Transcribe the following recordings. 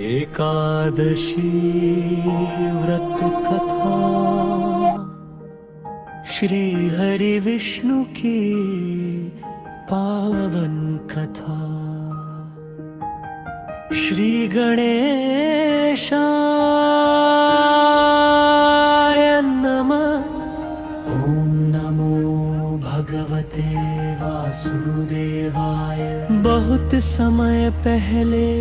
एकादशी व्रत कथा श्री हरि विष्णु की पावन कथा। श्री गणेशाय नमः। ओम नमो भगवते वासुदेवाय। बहुत समय पहले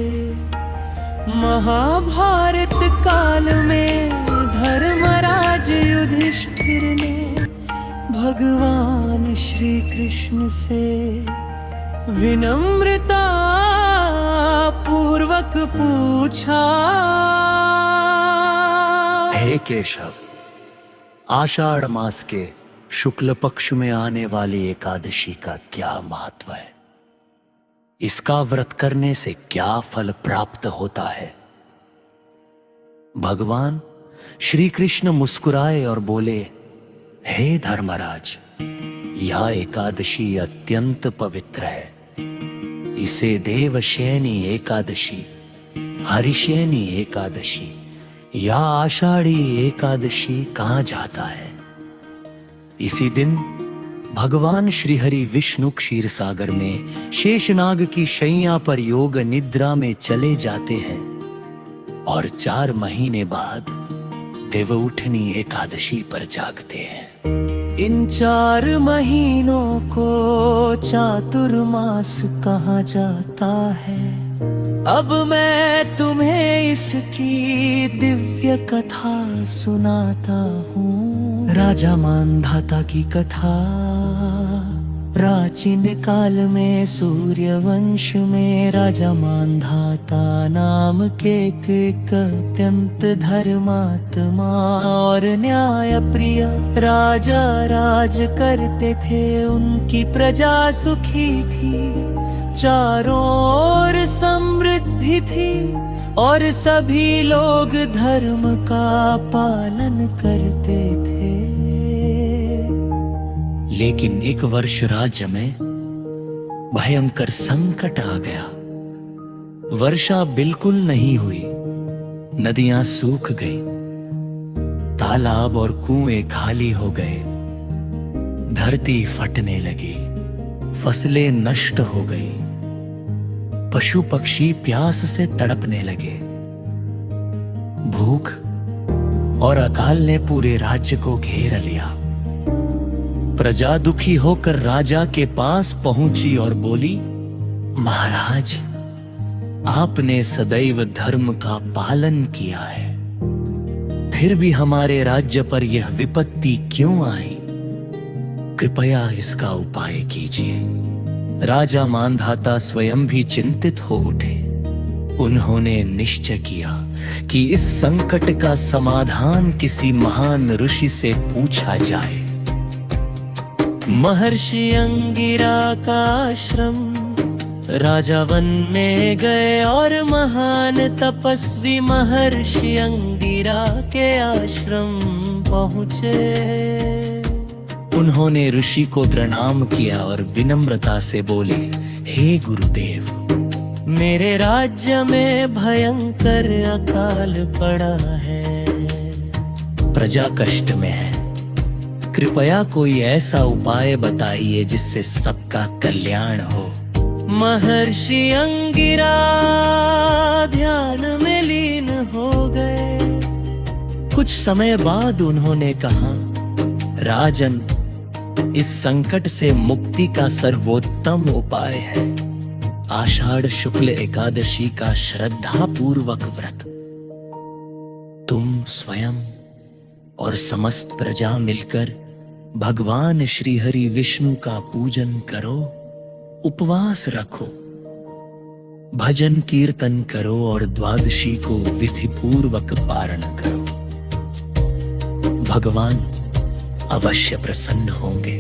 महाभारत काल में धर्मराज युधिष्ठिर ने भगवान श्री कृष्ण से विनम्रता पूर्वक पूछा, हे केशव, आषाढ़ मास के शुक्ल पक्ष में आने वाली एकादशी का क्या महत्व है? इसका व्रत करने से क्या फल प्राप्त होता है? भगवान श्री कृष्ण मुस्कुराए और बोले, हे धर्मराज, यह एकादशी अत्यंत पवित्र है। इसे देवशयनी एकादशी, हरिशयनी एकादशी या आषाढ़ी एकादशी कहा जाता है। इसी दिन भगवान श्री हरि विष्णु क्षीर सागर में शेषनाग की शैया पर योग निद्रा में चले जाते हैं और 4 महीने बाद देवउठनी एकादशी पर जागते हैं। इन 4 महीनों को चातुर्मास कहा जाता है। अब मैं तुम्हें इसकी दिव्य कथा सुनाता हूँ। राजा मानधाता की कथा। प्राचीन काल में सूर्य वंश में राजा मानधाता नाम के एक अत्यंत धर्मात्मा और न्याय प्रिय राजा राज करते थे। उनकी प्रजा सुखी थी, चारों ओर समृद्धि थी और सभी लोग धर्म का पालन करते थे। लेकिन एक वर्ष राज्य में भयंकर संकट आ गया। वर्षा बिल्कुल नहीं हुई, नदियां सूख गई, तालाब और कुएं खाली हो गए, धरती फटने लगी, फसलें नष्ट हो गई, पशु पक्षी प्यास से तड़पने लगे। भूख और अकाल ने पूरे राज्य को घेर लिया। प्रजा दुखी होकर राजा के पास पहुंची और बोली, महाराज, आपने सदैव धर्म का पालन किया है, फिर भी हमारे राज्य पर यह विपत्ति क्यों आई? कृपया इसका उपाय कीजिए। राजा मानधाता स्वयं भी चिंतित हो उठे। उन्होंने निश्चय किया कि इस संकट का समाधान किसी महान ऋषि से पूछा जाए। महर्षि अंगिरा का आश्रम राजा वन में गए और महान तपस्वी महर्षि अंगिरा के आश्रम पहुँचे। उन्होंने ऋषि को प्रणाम किया और विनम्रता से बोले, हे गुरुदेव, मेरे राज्य में भयंकर अकाल पड़ा है, प्रजा कष्ट में है। कृपया कोई ऐसा उपाय बताइए जिससे सबका कल्याण हो। महर्षि अंगिरा ध्यान में लीन हो गए। कुछ समय बाद उन्होंने कहा, राजन, इस संकट से मुक्ति का सर्वोत्तम उपाय है आषाढ़ शुक्ल एकादशी का श्रद्धा पूर्वक व्रत। तुम स्वयं और समस्त प्रजा मिलकर भगवान श्री हरि विष्णु का पूजन करो, उपवास रखो, भजन कीर्तन करो और द्वादशी को विधि पूर्वक पारण करो। भगवान अवश्य प्रसन्न होंगे।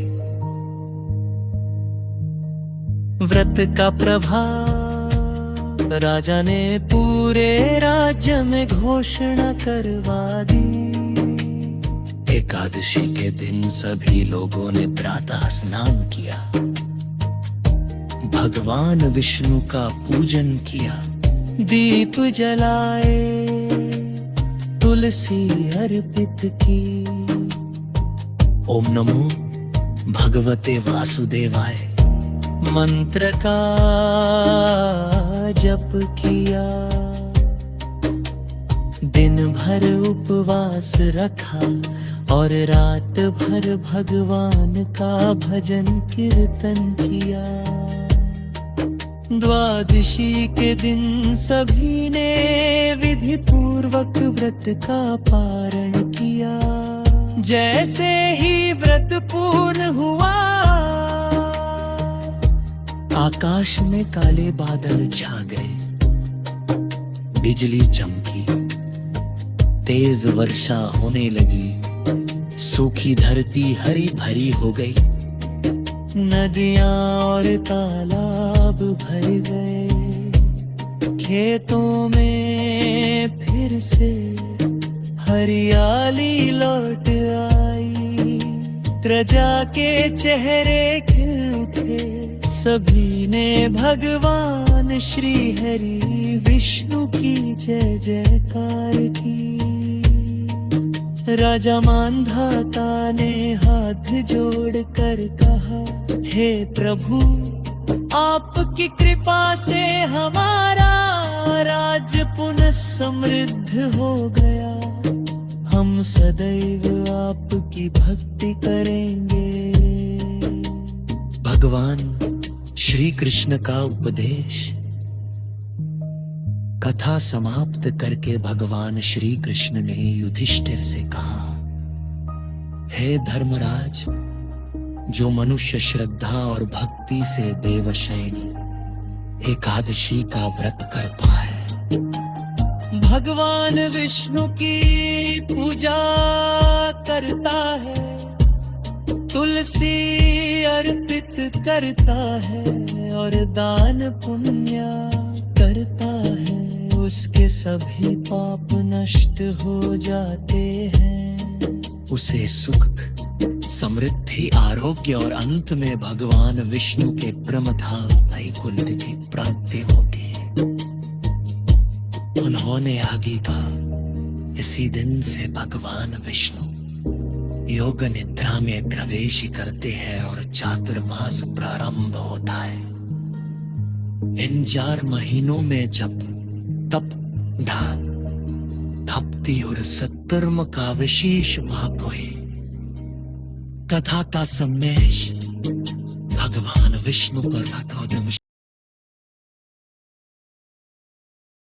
व्रत का प्रभाव राजा ने पूरे राज्य में घोषणा करवा दी। एकादशी के दिन सभी लोगों ने प्रातः स्नान किया, भगवान विष्णु का पूजन किया दीप जलाए तुलसी अर्पित की। ओम नमो भगवते वासुदेवाय मंत्र का जप किया। दिन भर उपवास रखा और रात भर भगवान का भजन कीर्तन किया। द्वादशी के दिन सभी ने विधि पूर्वक व्रत का पारण किया। जैसे ही व्रत पूर्ण हुआ, आकाश में काले बादल छा गए, बिजली चमकी, तेज वर्षा होने लगी, सूखी धरती हरी भरी हो गई, नदियां और तालाब भर गए, खेतों में फिर से हरियाली लौट आई, प्रजा के चेहरे खिल उठे, सभी ने भगवान श्री हरि विष्णु की जय जयकार की। राजा मानधाता ने हाथ जोड़कर कहा, हे प्रभु, आपकी कृपा से हमारा राज्य पुनः समृद्ध हो गया। हम सदैव आपकी भक्ति करेंगे। भगवान श्री कृष्ण का उपदेश। कथा समाप्त करके भगवान श्री कृष्ण ने युधिष्ठिर से कहा, हे धर्मराज, जो मनुष्य श्रद्धा और भक्ति से देवशयनी एकादशी का व्रत कर पाए, भगवान विष्णु की पूजा करता है, तुलसी अर्पित करता है और दान पुण्य करता है, उसके सभी पाप नष्ट हो जाते हैं। उसे सुख, समृद्धि, आरोग्य और अंत में भगवान विष्णु के परमधाम वैकुंठ की प्राप्ति होगी। उन्होंने आगे कहा, इसी दिन से भगवान विष्णु योग निद्रा में प्रवेश करते हैं और चातुर्मास प्रारंभ होता है। इन 4 महीनों में जब तप, ध्यान, भक्ति और सत्कर्म का विशेष महत्व है। कथा का संदेश भगवान विष्णु पर